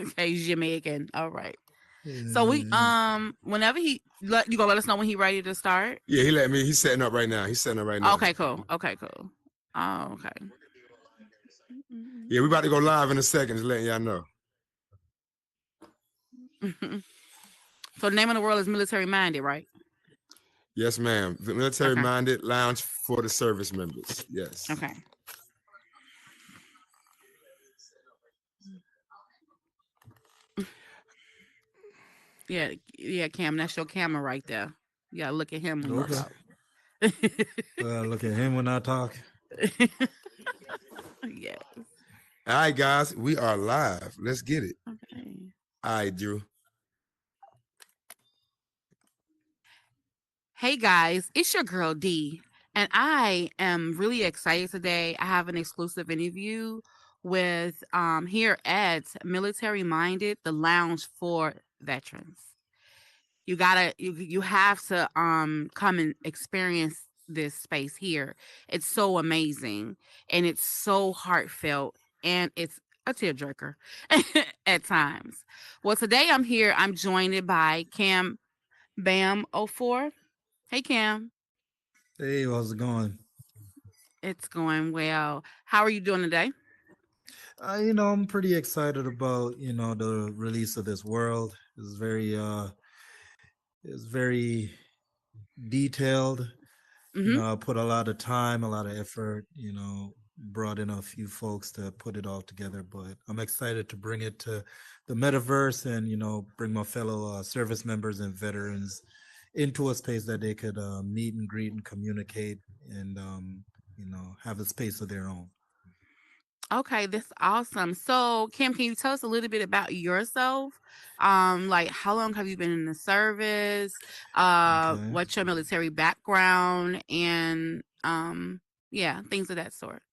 Okay, Jamaican. All right. So we Mm, whenever you gonna let us know when he ready to start? Yeah, he let me. He's setting up right now. He's setting up right now. Okay, cool. Okay, cool. Oh, okay. Yeah, we about to go live in a second. Just letting y'all know. So the name of the world is Military Minded, right? Yes, ma'am. The military Okay. minded lounge for the service members. Yes. Okay. Yeah, yeah, Cam, that's your camera right there. You gotta look at him when you okay. talk. Look at him when I talk. Yeah. All right, guys, we are live. Let's get it. Okay. All right, Drew. Hey guys, it's your girl D, and I am really excited today. I have an exclusive interview with here at Military Minded, the lounge for veterans. You have to come and experience this space here. It's so amazing and it's so heartfelt and it's a tearjerker at times. Well, today I'm joined by Cam Bam '04. Hey Cam. Hey, how's it going? It's going well. How are you doing today? I'm pretty excited about the release of this world. It's very detailed. Mm-hmm. I put a lot of time, a lot of effort. Brought in a few folks to put it all together. But I'm excited to bring it to the metaverse and bring my fellow service members and veterans into a space that they could meet and greet and communicate and have a space of their own. Okay, that's awesome. So, Kim, can you tell us a little bit about yourself? Like how long have you been in the service? Okay. What's your military background and yeah, things of that sort.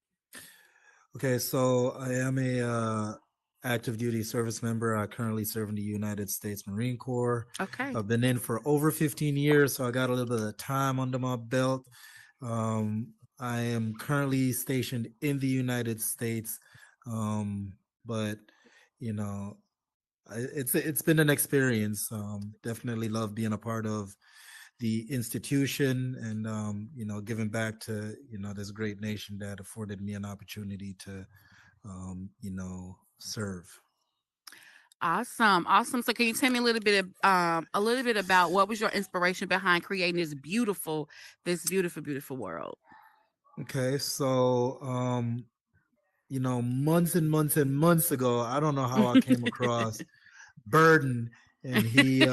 Okay, so I am a active duty service member. I currently serve in the United States Marine Corps. Okay. I've been in for over 15 years, so I got a little bit of time under my belt. I am currently stationed in the United States, but you know, it's been an experience. Definitely love being a part of the institution and giving back to this great nation that afforded me an opportunity to serve. Awesome. Awesome. So can you tell me a little bit about what was your inspiration behind creating this beautiful world? Okay, so months and months and months ago, I don't know how I came across Burden, and he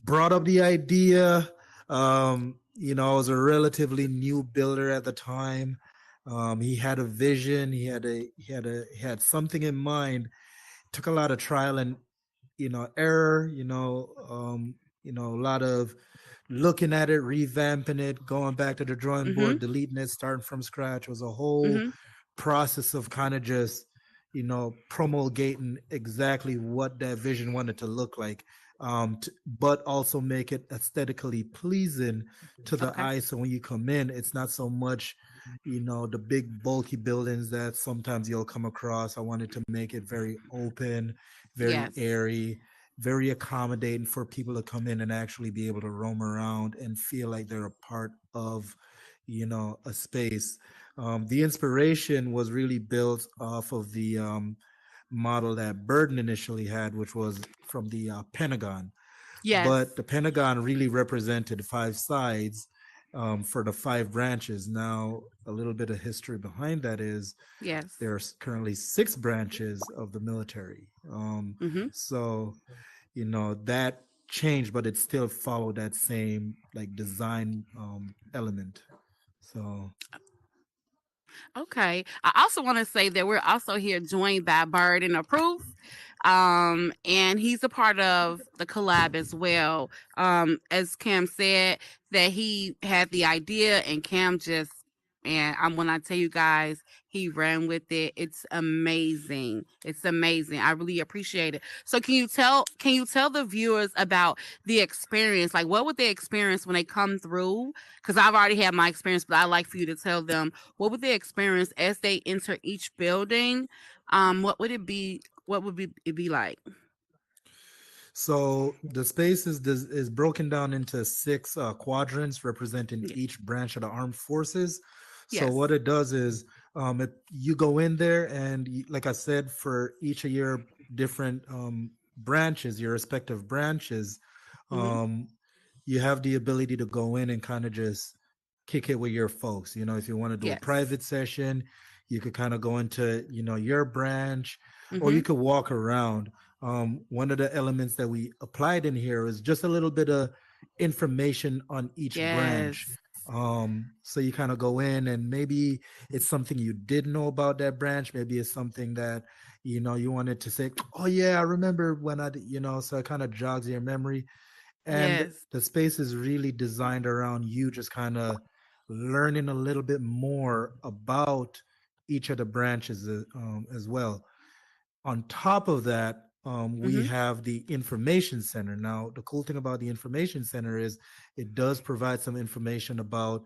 brought up the idea. I was a relatively new builder at the time. He had a vision. He had something in mind. Took a lot of trial and error. A lot of looking at it, revamping it, going back to the drawing Mm-hmm. board, deleting it, starting from scratch. It was a whole Mm-hmm. process of kind of just promulgating exactly what that vision wanted to look like, but also make it aesthetically pleasing to the Okay. eye. So when you come in, it's not so much the big bulky buildings that sometimes you'll come across. I wanted to make it very open, very Yes. airy, very accommodating for people to come in and actually be able to roam around and feel like they're a part of a space. The inspiration was really built off of the model that Burden initially had, which was from the Pentagon. But Yes. the Pentagon really represented five sides for the five branches. Now, a little bit of history behind that is Yes. there's currently six branches of the military. Mm-hmm. So, that changed, but it still followed that same like design element. So, Okay. I also want to say that we're also here joined by Bird and Approve. And he's a part of the collab as well. As Cam said, that he had the idea and Cam just and I'm when I tell you guys, he ran with it. It's amazing. It's amazing. I really appreciate it. So can you tell the viewers about the experience? Like what would they experience when they come through? Because I've already had my experience, but I'd like for you to tell them what would they experience as they enter each building? What would it be what would it be like? So the space is broken down into six quadrants representing Yeah. each branch of the armed forces. So Yes. what it does is, you go in there, and like I said, for each of your different branches, your respective branches, Mm-hmm. um, you have the ability to go in and kind of just kick it with your folks. If you want to do a Yes. private session, you could kind of go into your branch, or Mm-hmm. you could walk around. One of the elements that we applied in here is just a little bit of information on each branch. Yes. So you kind of go in, and maybe it's something you didn't know about that branch. Maybe it's something that you wanted to say, oh yeah, I remember when I did, so it kind of jogs your memory. And Yes. the space is really designed around you just kind of learning a little bit more about each of the branches, as well. On top of that, we Mm-hmm. have the information center. Now, the cool thing about the information center is it does provide some information about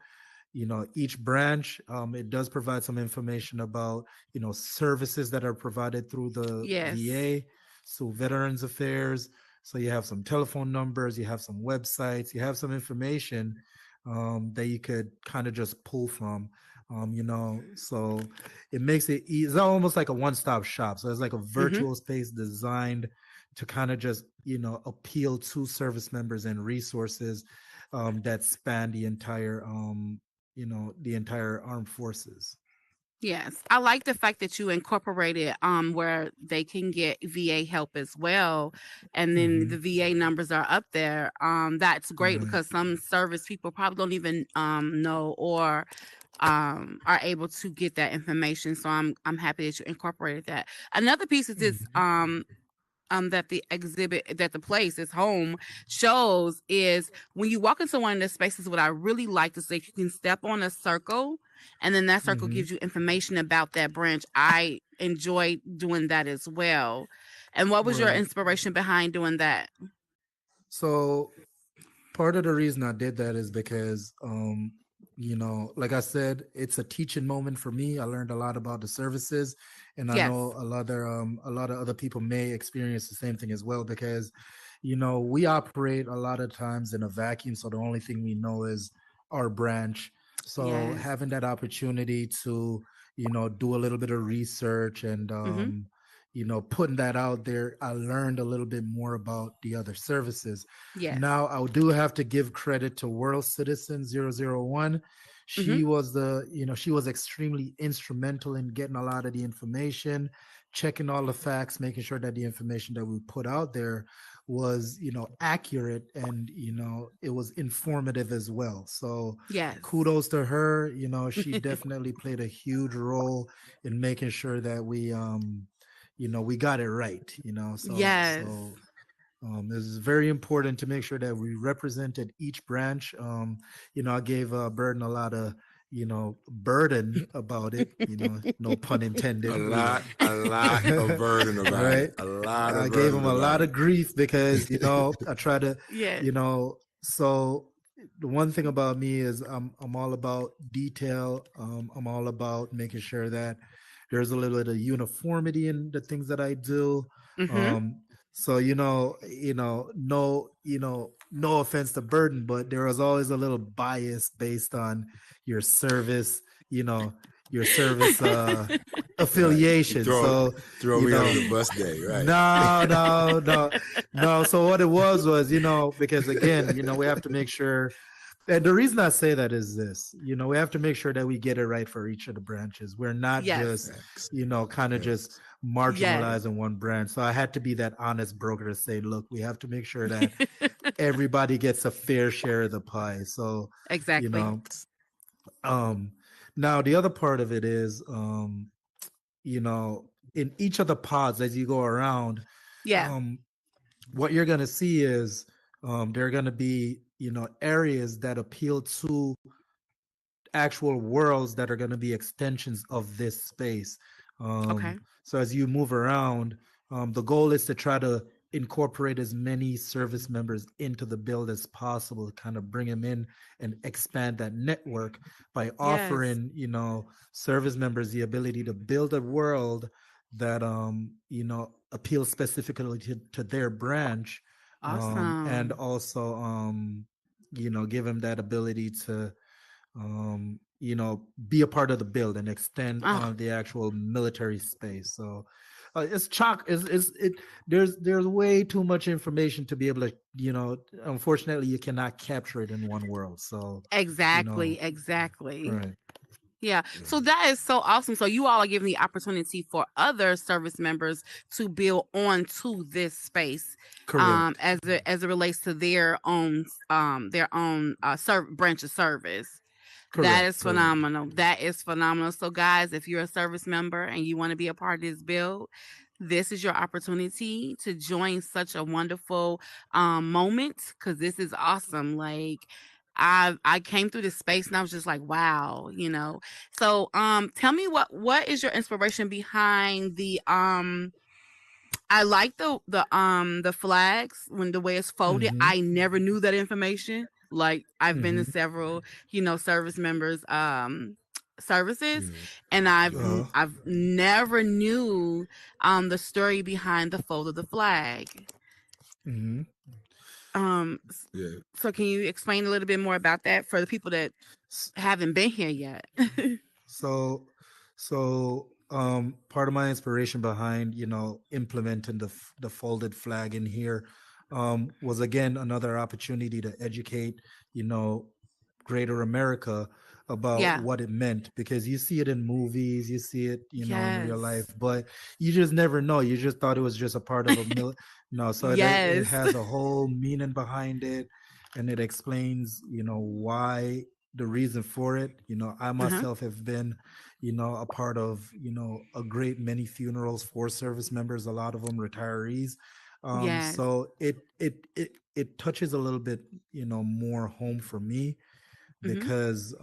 each branch. It does provide some information about services that are provided through the Yes. VA, so Veterans Affairs. So you have some telephone numbers, you have some websites, you have some information that you could kind of just pull from. So it makes it's almost like a one-stop shop. So it's like a Mm-hmm. virtual space designed to kind of just appeal to service members and resources that span the entire armed forces. Yes, I like the fact that you incorporated where they can get VA help as well, and then Hmm. the VA numbers are up there. That's great Right. because some service people probably don't even know or are able to get that information. So I'm happy that you incorporated that. Another piece is this Mhm. that the exhibit that the place is home shows is when you walk into one of the spaces. What I really like is that you can step on a circle, and then that circle Hmm. gives you information about that branch. I enjoy doing that as well. And what was your Right. inspiration behind doing that? So part of the reason I did that is because, like I said, it's a teaching moment for me. I learned a lot about the services, and I know Yes. a lot of other people may experience the same thing as well, because, we operate a lot of times in a vacuum. So the only thing we know is our branch. So Yes. having that opportunity to, do a little bit of research and, Mm-hmm. putting that out there, I learned a little bit more about the other services. Yes. Now, I do have to give credit to World Citizen 001. Mm-hmm. She was extremely instrumental in getting a lot of the information, checking all the facts, making sure that the information that we put out there was, accurate, and, it was informative as well. So Yes. kudos to her. She definitely played a huge role in making sure that we got it right, Yes. it's very important to make sure that we represented each branch. I gave Burden a lot of, burden about it, no pun intended, A lot of burden about right? it. A lot I of gave him burden a about lot it. of grief because, I try to, Yes. so the one thing about me is I'm all about detail. I'm all about making sure that there's a little bit of uniformity in the things that I do. Mm-hmm. Um, so no offense to Burden, but there was always a little bias based on your service, you know, your service Right. You affiliation. So throw you me under know, the bus day, right? no, no, no, no. So what it was, because again, we have to make sure. And the reason I say that is this, we have to make sure that we get it right for each of the branches. We're not Yes. just, Facts. kind of just Facts. Yes. marginalizing one brand. So I had to be that honest broker to say, look, we have to make sure that everybody gets a fair share of the pie. So, you Exactly. know, um, now the other part of it is, you know, in each of the pods as you go around, Yeah. um, what you're going to see is there are going to be, areas that appeal to actual worlds that are going to be extensions of this space. Okay. So as you move around, the goal is to try to incorporate as many service members into the build as possible, to kind of bring them in and expand that network by Yes. offering, service members the ability to build a world that appeal specifically to their branch, and Awesome. also give them that ability to be a part of the build and extend Oh, the actual military space. So it's chock is it there's way too much information to be able to, unfortunately you cannot capture it in one world. So, you know, exactly, exactly. right. Yeah. So that is so awesome. So you all are giving the opportunity for other service members to build onto this space, Correct. as it relates to their own branch of service. That Correct. is Correct. phenomenal. That is phenomenal. So, guys, if you're a service member and you want to be a part of this build, this is your opportunity to join such a wonderful moment, because this is awesome. Like, I came through this space and I was just like, wow. So, tell me what is your inspiration behind the I like the flags when the way it's folded. Mm-hmm. I never knew that information. Like, I've been to Mm-hmm. several, service members services, Yeah. and Uh, I've never knew the story behind the fold of the flag. mm-hmm. Yeah. So can you explain a little bit more about that for the people that haven't been here yet? So, part of my inspiration behind, implementing the folded flag in here, was again another opportunity to educate, you know, greater America about Yeah. what it meant, because you see it in movies, you see it, in real life, Yes. but you just never know. You just thought it was just a part of a no, so it Yes. has a whole meaning behind it, and it explains, why, the reason for it. I Uh-huh. myself have been, a part of, a great many funerals for service members, a lot of them retirees. Yes. So it touches a little bit, more home for me, Mm-hmm. because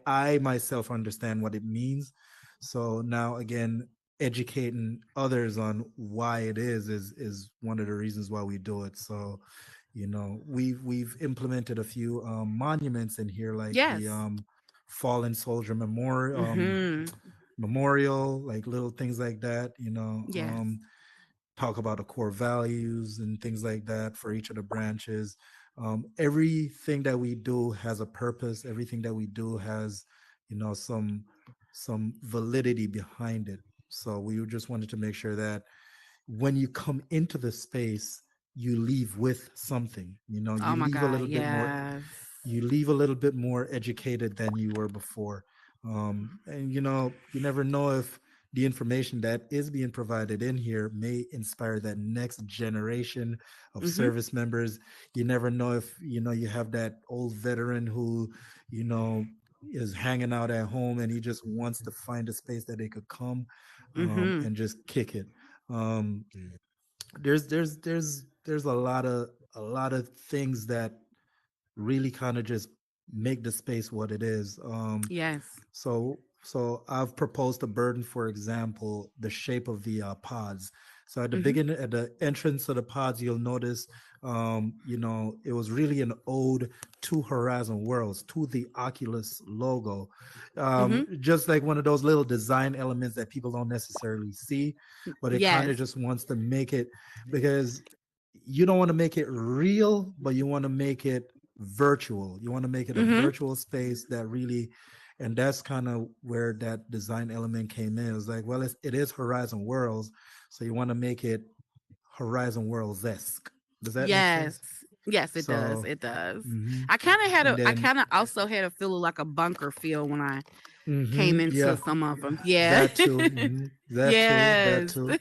I myself understand what it means. So now again, educating others on why it is one of the reasons why we do it. So, we've implemented a few monuments in here, like the Yes. fallen soldier memorial, Mm-hmm. like little things like that, Yes. talk about the core values and things like that for each of the branches. Everything that we do has a purpose. Everything that we do has, some validity behind it. So we just wanted to make sure that when you come into the space, you leave with something. Oh You my leave a God. little bit more. Yes. You leave a little bit more educated than you were before. And you never know if the information that is being provided in here may inspire that next generation of Mm-hmm. service members. You never know if you have that old veteran who you know is hanging out at home and he just wants to find a space that they could come Mm-hmm. and just kick it. um, Yeah. there's a lot of things that really kind of just make the space what it is. Yes. So I've proposed a burden, for example, the shape of the pods. So Mm-hmm. at the entrance of the pods, you'll notice, it was really an ode to Horizon Worlds, to the Oculus logo, Mm-hmm. just like one of those little design elements that people don't necessarily see, but it kind Yes. of just wants to make it, because you don't want to make it real, but you want to make it virtual. You want to make it a Mm-hmm. virtual space that really, and that's kind of where that design element came in. It was like, well, it is Horizon Worlds, so you want to make it Horizon Worlds esque. Does that make Yes. sense? Yes, it does. So, It does. hmm I and then, kind of also had a feel like a bunker feel when I came into yeah, some of them. Yeah. that too, that too, that Yes. too,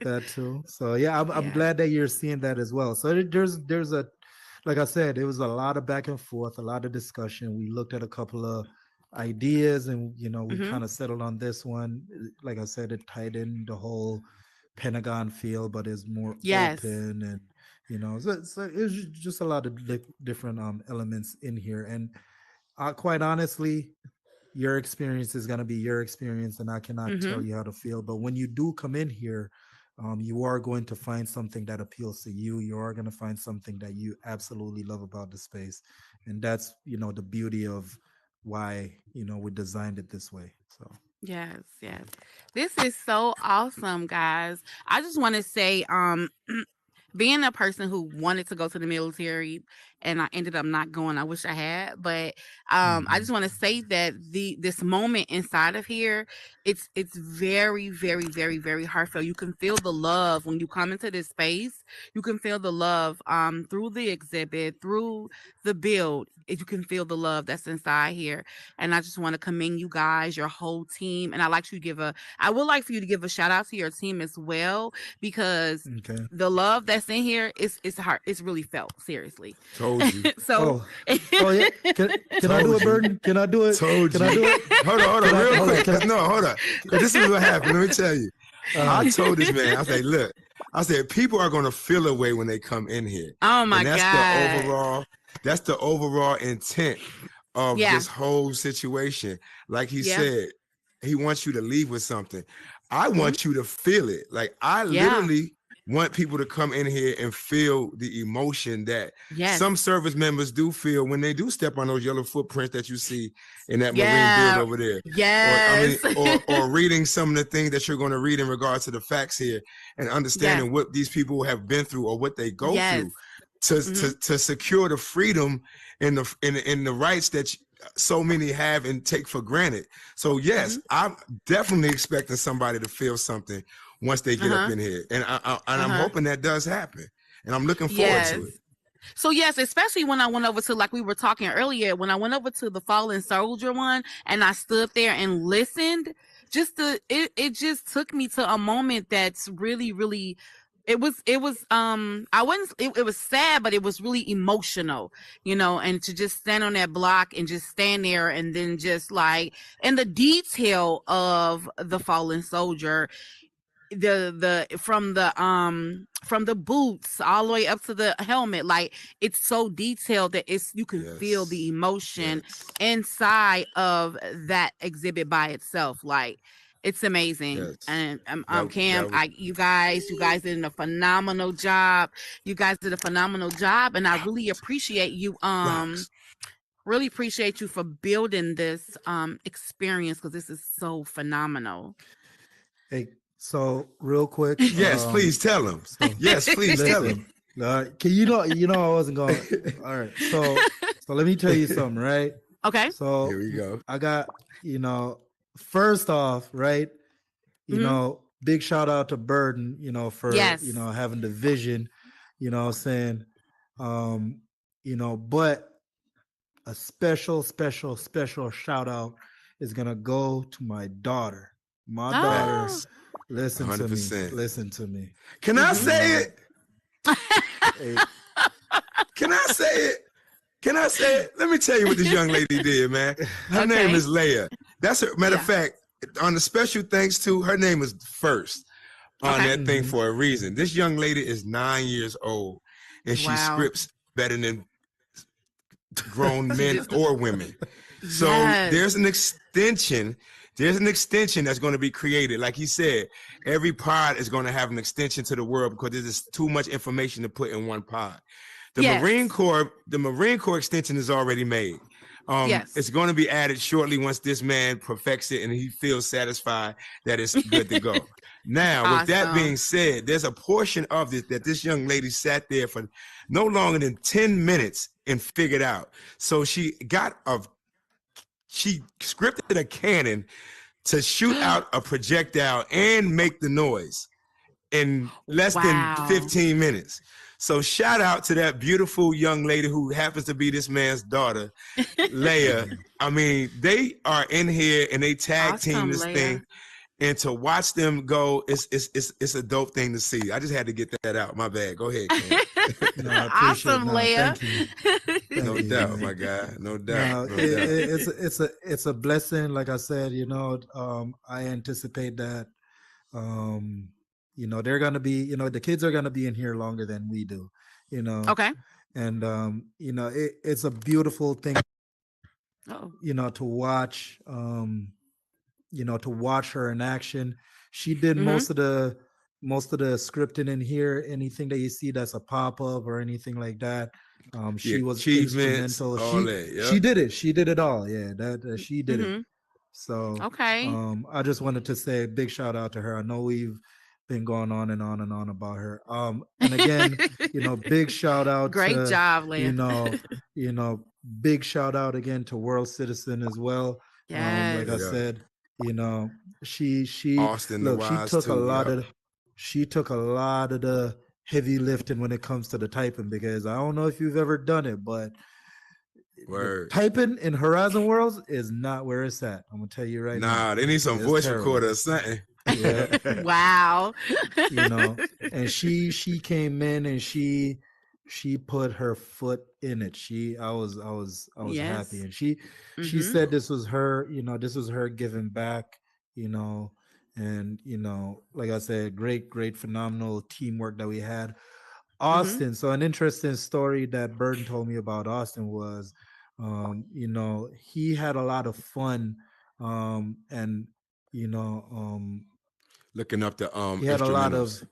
that too. So yeah, I'm Yeah. glad that you're seeing that as well. So there's a, like I said, it was a lot of back and forth, a lot of discussion. We looked at a couple of ideas, and we Mm-hmm. kind of settled on this one. Like I said, it tied in the whole Pentagon feel, but is more Yes. open, and so it was just a lot of different elements in here. And quite honestly, your experience is going to be your experience, and I cannot Mm-hmm. tell you how to feel. But when you do come in here, you are going to find something that appeals to you. You are going to find something that you absolutely love about the space, and that's the beauty of why we designed it this way. So Yes, yes. This is so awesome, guys. I just want to say, being a person who wanted to go to the military and I ended up not going, I wish I had, but I Mhm. just want to say that this moment inside of here, it's very, very, very, very heartfelt. You can feel the love when you come into this space. You can feel the love through the exhibit, through the build. You can feel the love that's inside here. And I just want to commend you guys, your whole team. And I would like for you to give a shout out to your team as well, because Okay. the love that's in here is hard. It's really felt, seriously. Told you. So Oh yeah. Can I do Told it, you. Burden? Can I do it? Told Can I you. do it? Hold on, Can I- real hold on, quick. can I- No, hold on. This is what happened. Let me tell you. Uh, I told this man, I said, look, I said, people are gonna feel a way when they come in here. oh my And God. that's the overall intent of Yeah. this whole situation. Like he Yeah. said, he wants you to leave with something. I want you to feel it. Like I Yeah. literally want people to come in here and feel the emotion that Yes. some service members do feel when they do step on those yellow footprints that you see in that Marine Yeah. build over there. Yes. Or reading some of the things that you're going to read in regards to the facts here and understanding Yes. what these people have been through or what they go Yes. through to secure the freedom and the rights that so many have and take for granted. So yes, I'm definitely expecting somebody to feel something once they get up in here, and I'm hoping that does happen, and I'm looking forward to it. So yes, especially when I went over to, like we were talking earlier, when I went over to the Fallen Soldier one and I stood there and listened, it just took me to a moment that's really, really, it was I wasn't it was sad, but it was really emotional, and to just stand on that block and just stand there and then just like, and the detail of the Fallen Soldier, the from the boots all the way up to the helmet, like it's so detailed that you can feel the emotion inside of that exhibit by itself. Like it's amazing. And Cam, you guys did a phenomenal job. You guys did a phenomenal job, and I really appreciate you really appreciate you for building this experience, because this is so phenomenal. Hey, so real quick. Yes, please tell him. Yes, please tell him. Can you know I wasn't going. All right. So let me tell you something, right? Okay. So here we go. I got, first off, right? Big shout out to Burden, for having the vision, saying, but a special shout out is gonna go to my daughter. My daughter. Listen 100%. To me. Listen to me. Can I say it? Hey. Can I say it? Can I say it? Let me tell you what this young lady did, man. Her name is Leia. That's her. Matter of fact, on the special thanks to, her name is first on that thing for a reason. This young lady is 9 years old, and she scripts better than grown men or women. So there's an extension. There's an extension that's going to be created. Like he said, every pod is going to have an extension to the world because there's too much information to put in one pod. The Marine Corps extension is already made. It's going to be added shortly once this man perfects it and he feels satisfied that it's good to go. Now, with that being said, there's a portion of this that this young lady sat there for no longer than 10 minutes and figured out. So she scripted a cannon to shoot out a projectile and make the noise in less than 15 minutes. So shout out to that beautiful young lady who happens to be this man's daughter, Leia. I mean, they are in here and they tag team this thing. And to watch them go, it's a dope thing to see. I just had to get that out. My bad. Go ahead, Ken. No, I awesome, Leia. Thank you. No doubt, my guy. No doubt. It's a blessing. Like I said, I anticipate that, they're gonna be, the kids are gonna be in here longer than we do, Okay. And it's a beautiful thing, to watch. To watch her in action. She did most of the scripting in here. Anything that you see that's a pop-up or anything like that, she was instrumental. She did it. She did it all. Yeah, she did it. So Okay. I just wanted to say a big shout out to her. I know we've been going on and on and on about her. And again, big shout out Great to, job, you Leah. know, you know, big shout out again to World Citizen as well. Like Yes. I Yeah. said, she Austin the look, Wise too. Yep. she took a lot of the heavy lifting when it comes to the typing, because I don't know if you've ever done it, but the Word. typing in Horizon Worlds is not where it's at. I'm gonna tell you right now. Nah, they need some It's voice terrible. recorder or something. Yeah. Wow. And she came in and she put her foot in it. I was happy. Yes. And she Mm-hmm. said this was her, this was her giving back, and like I said, great phenomenal teamwork that we had. Mm-hmm. Austin. So an interesting story that Burton told me about Austin was, he had a lot of fun, and you know, Looking up the he had a lot instrumentals. of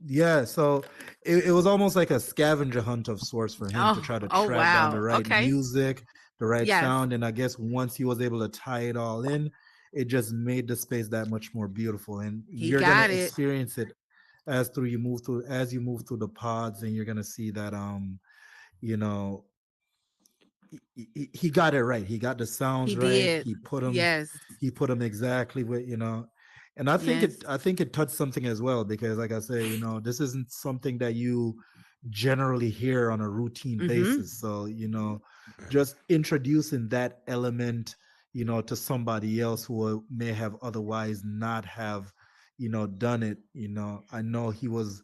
yeah. So it was almost like a scavenger hunt of sorts for him to Oh, try to oh track down the wow. right Okay. music, the right Yes. sound, and I guess once he was able to tie it all in, it just made the space that much more beautiful. And He you're gonna got it. experience it as you move through the pods, and you're gonna see that you know he got it right. He got the He sounds right. did. Yes. He put them exactly what and Yes. I think it touched something as well, because like I say, this isn't something that you generally hear on a routine Mm-hmm. basis. So just introducing that element to somebody else who may have otherwise not have done it. I know he was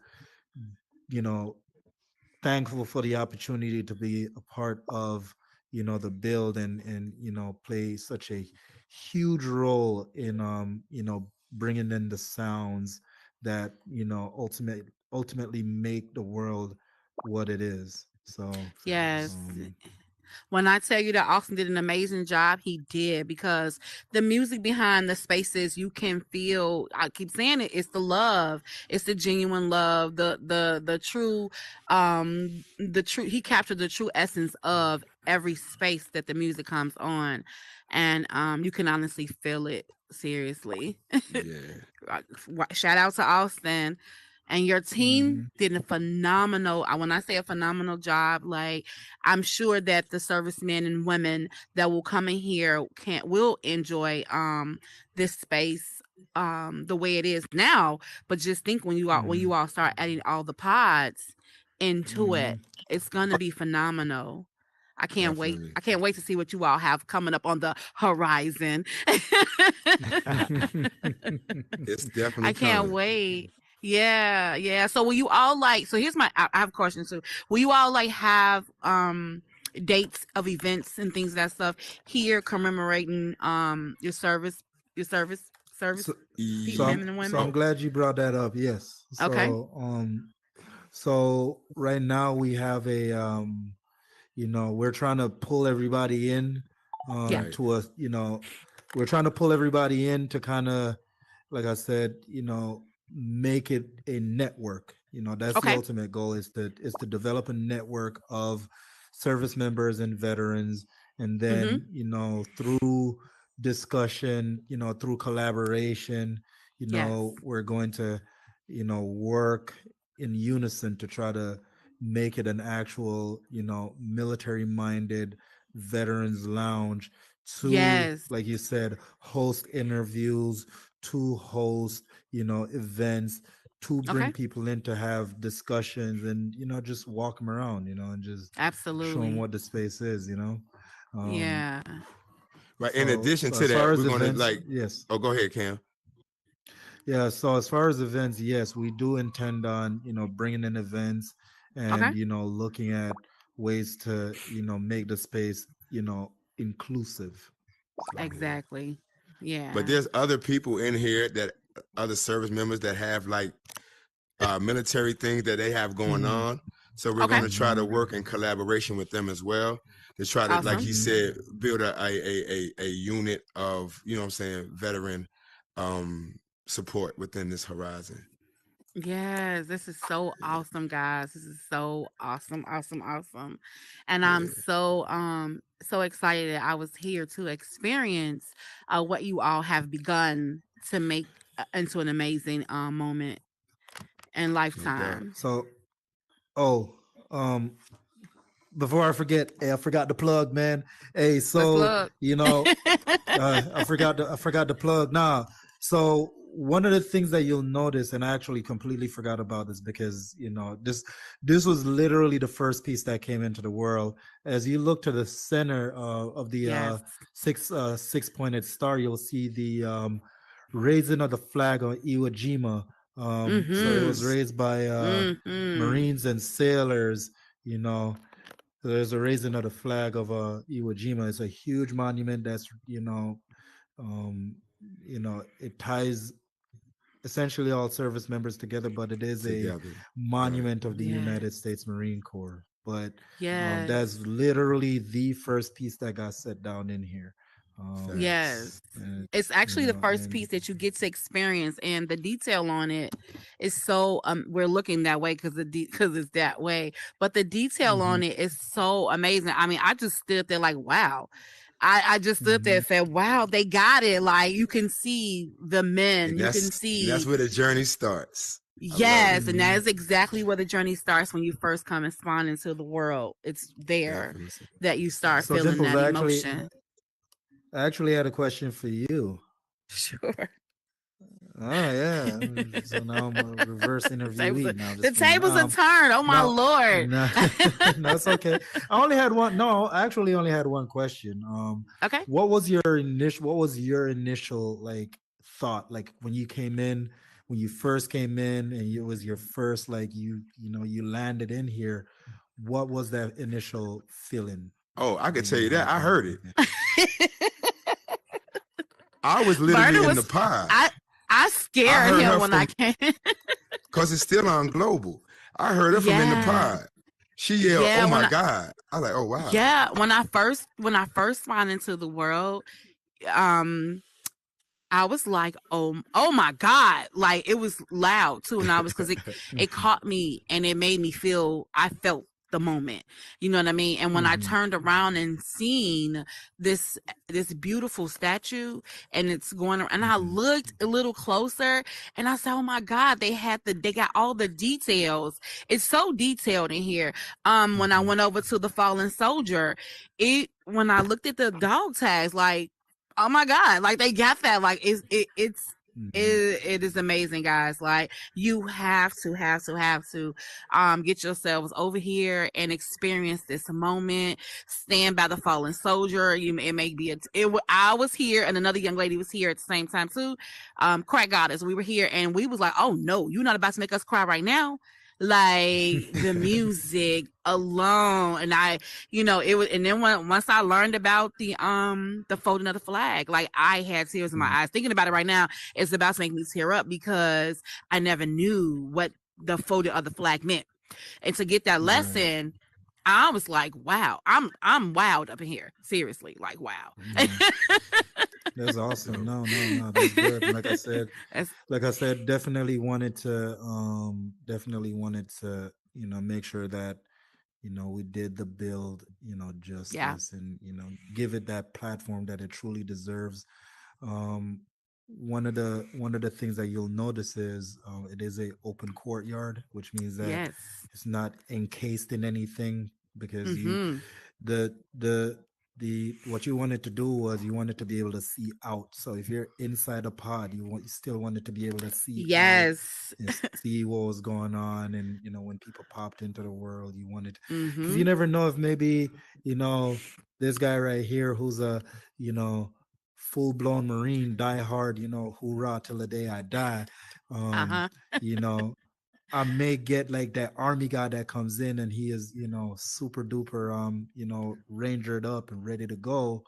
you know thankful for the opportunity to be a part of the build, and play such a huge role in bringing in the sounds that ultimately make the world what it is. So Yes. um When I tell you that Austin did an amazing job, he did, because the music behind the spaces, you can feel, I keep saying it, it's the love. It's the genuine love, the true he captured the true essence of every space that the music comes on. And you can honestly feel it, seriously. Yeah. Shout out to Austin. And your team mhm. did a phenomenal, when I say a phenomenal job, like, I'm sure that the servicemen and women that will come in here will enjoy this space the way it is now. But just think, when you Mhm. all start adding all the pods into it, Mhm. it's gonna be phenomenal. I can't wait. Definitely. I can't wait to see what you all have coming up on the horizon. It's definitely I can't coming. wait. Yeah, yeah. So will you all like? So here's I have questions. So will you all like have dates of events and things of that stuff here commemorating your service so men and so I'm women? glad you brought that up. Yes. Okay. So right now we have a we're trying to pull everybody in Yeah. Right. to a we're trying to pull everybody in to kind of, like I said, make it a network. That's the Okay. ultimate goal, is to develop a network of service members and veterans. And Mm-hmm. then through discussion, through collaboration, Yes. we're going to work in unison to try to make it an actual military minded veterans lounge, to, Yes. like you said, host interviews, to host events, to bring Okay. people in to have discussions, and just walk them around, and just show them Absolutely. what the space is. um Yeah. Right. In so addition so to as far that, we're as gonna events, like. yes. Oh, go ahead, Cam. Yeah, so as far as events, yes, we do intend on, bringing in events, Okay. and, looking at ways to, make the space, inclusive. So, Yeah. Exactly. But Yeah. there's other people in here that other service members that have like military things that they have going mhm, on. So we're going Okay. to try to mhm, work in collaboration with them as well to try to, like Awesome. he mhm, said, build a unit of, you know what I'm saying, veteran um, support within this horizon. Yes, this is so awesome, guys. This is so awesome, awesome, awesome. And I'm Yeah. so excited that I was here to experience what you all have begun to make into an amazing moment and No doubt. lifetime. So, oh, um, before I forget, hey, I forgot to plug, man. Hey, Let's so look. I forgot to plug. Nah, so one of the things that you'll notice, and I actually completely forgot about this because this was literally the first piece that came into the world. As you look to the center of the Yes. six pointed star, you'll see the raising of the flag on Iwo Jima. So it was Yes. raised by Mm-hmm. Marines and sailors. You know, so there's a raising of the flag of Iwo Jima. It's a huge monument that's um, it ties essentially all service members together, but it is a Together. Right. monument of the Yes. United States Marine Corps. But that's Yes. literally the first piece that got set down in here. Yes. Facts. And It's actually the first and piece that you get to experience, and the detail on it is so we're looking that way because because it's that way, but the detail mhm, on it is so amazing. I mean, I just stood there like, wow. I just stood there mhm, and said, wow, they got it. Like, you can see the men, And you can that's see. where the journey starts. I love it. Yes, and that mhm. is exactly where the journey starts when you first come and spawn into the world. It's there Definitely. that you start So feeling Dimples, that emotion. I actually had a question for you. Sure. Oh yeah. So now I'm a reverse The tables are, interviewee. Now I'm the just playing. tables are turned. Oh my No, lord. no, no, it's okay. I only had one. No, I actually only had one question. Okay. What was your initial like thought, like when you came in, when you first came in, and it was your first like you landed in here. What was that initial feeling Oh, I could when tell you you that. I when you heard came it. in? I was Murder literally in the was pod. I I scared heard him her when I from came. because it's still on global. I heard her from in the Yeah. pod. She yelled, Yeah, "Oh when my I God." I was like, "Oh wow." yeah, when I first spawned into the world, um I was like, oh my God. Like, it was loud too. And I was, cause it caught me and it made me feel, I felt the moment, you know what I mean? And when I Mhm, turned around and seen this, this beautiful statue and it's going around, and I mhm, looked a little closer and I said, oh my God, they got all the details. It's so detailed in here. When I mhm, went over to the fallen soldier, when I looked at the dog tags, like, oh my God, like they got that. Like mhm, it is amazing, guys. Like, you have to get yourselves over here and experience this moment. Stand by the fallen soldier. It may be I was here and another young lady was here at the same time too. Crack Goddess, we were here and we was like, oh no, you're not about to make us cry right now. Like, the music alone, and it was. And then once I learned about the folding of the flag, like, I had tears in my mhm, eyes thinking about it right now. It's about to make me tear up because I never knew what the folding of the flag meant, and to get that right. lesson, I was like, wow, I'm wowed up in here, seriously, like, wow. Yeah. That's awesome. Dope. No, that's good. That's, Like I said, definitely wanted to, make sure that, we did the build, yeah, justice and, give it that platform that it truly deserves. Um, one of the things that you'll notice is it is a open courtyard, which means that yes, it's not encased in anything because mm-hmm, the what you wanted to do was you wanted to be able to see out. So if you're inside a pod, you still wanted to be able to see out yes, and see what was going on. And when people popped into the world, you wanted, because mm-hmm, you never know if maybe you know this guy right here who's a you know full blown Marine, die hard, hoorah till the day I die. Um, uh-huh, you know, I may get like that army guy that comes in and he is, super duper, rangered up and ready to go.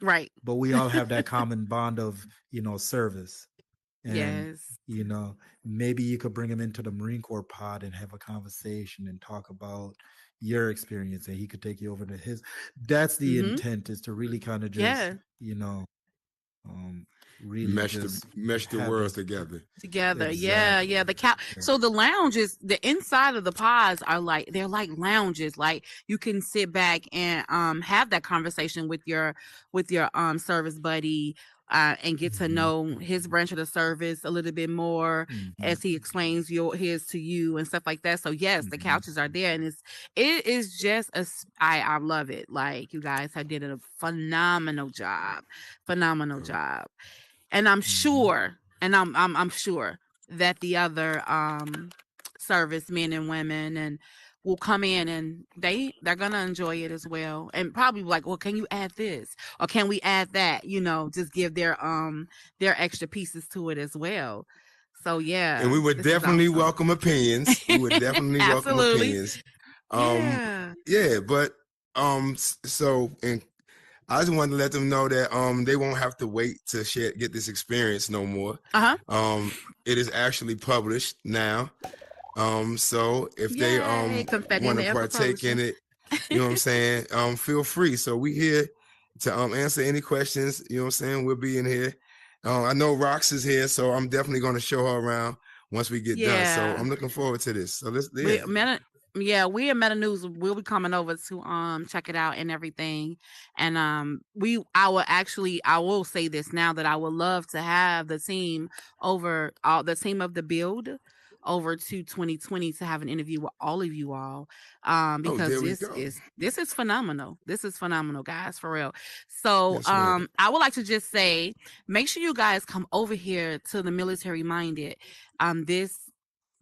right, But we all have that common bond of, service. And, yes, you know, maybe you could bring him into the Marine Corps pod and have a conversation and talk about your experience and he could take you over to his. That's the mm-hmm, intent, is to really kind of just, yeah. you know, um, really mesh the worlds together. Together, Exactly. yeah. The couch. So the lounges, the inside of the pods are like they're like lounges. Like you can sit back and have that conversation with your service buddy. And get to know his branch of the service a little bit more as he explains his to you and stuff like that. So yes, the couches are there, and it is just I love it. Like you guys have did a phenomenal job, and I'm sure, I'm sure that the other service men and women and will come in and they're gonna enjoy it as well, and probably like, well, can you add this or can we add that? Just give their extra pieces to it as well. So yeah, and we would definitely welcome opinions. We would definitely welcome opinions. Yeah, but so and I just wanted to let them know that they won't have to wait to get this experience no more. It is actually published now. So if they want to partake in it, you know what I'm saying, feel free. So we here to answer any questions, you know what I'm saying? We'll be in here. I know Rox is here, so I'm definitely going to show her around once we get done. So I'm looking forward to this. So let's we at Meta News will be coming over to check it out and everything. And I will say this now, that I would love to have the team over the team of the build over to 2020 to have an interview with all of you all, because this is phenomenal. This is phenomenal, guys, for real. So I would like to just say, make sure you guys come over here to the Military Minded. This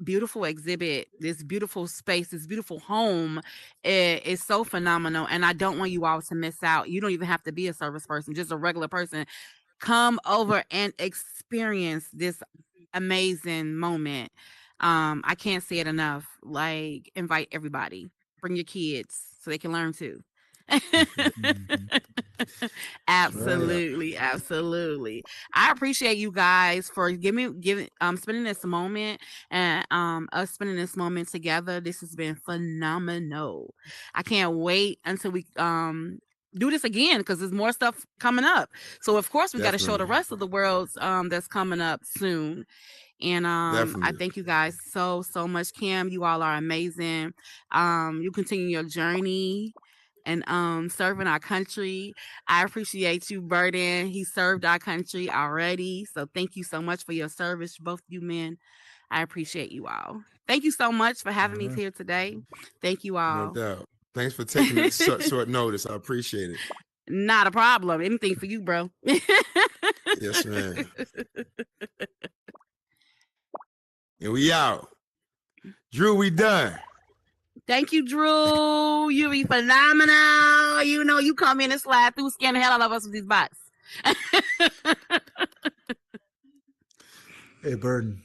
beautiful exhibit, this beautiful space, this beautiful home is so phenomenal, and I don't want you all to miss out. You don't even have to be a service person, just a regular person. Come over and experience this amazing moment. I can't say it enough. Like, invite everybody, bring your kids so they can learn too. Absolutely. I appreciate you guys for spending this moment and us spending this moment together. This has been phenomenal. I can't wait until we do this again, because there's more stuff coming up. So of course we got to show the rest of the world that's coming up soon. And I thank you guys so much. Kim, you all are amazing. You continue your journey and serving our country. I appreciate you, Burden. He served our country already. So thank you so much for your service, both you men. I appreciate you all. Thank you so much for having me here today. Thank you all. No doubt. Thanks for taking it short notice. I appreciate it. Not a problem. Anything for you, bro. Yes, man. And we out. Drew, we done. Thank you, Drew. You be phenomenal. You know, you come in and slide through, scan the hell out of us with these bots. Hey, Burden.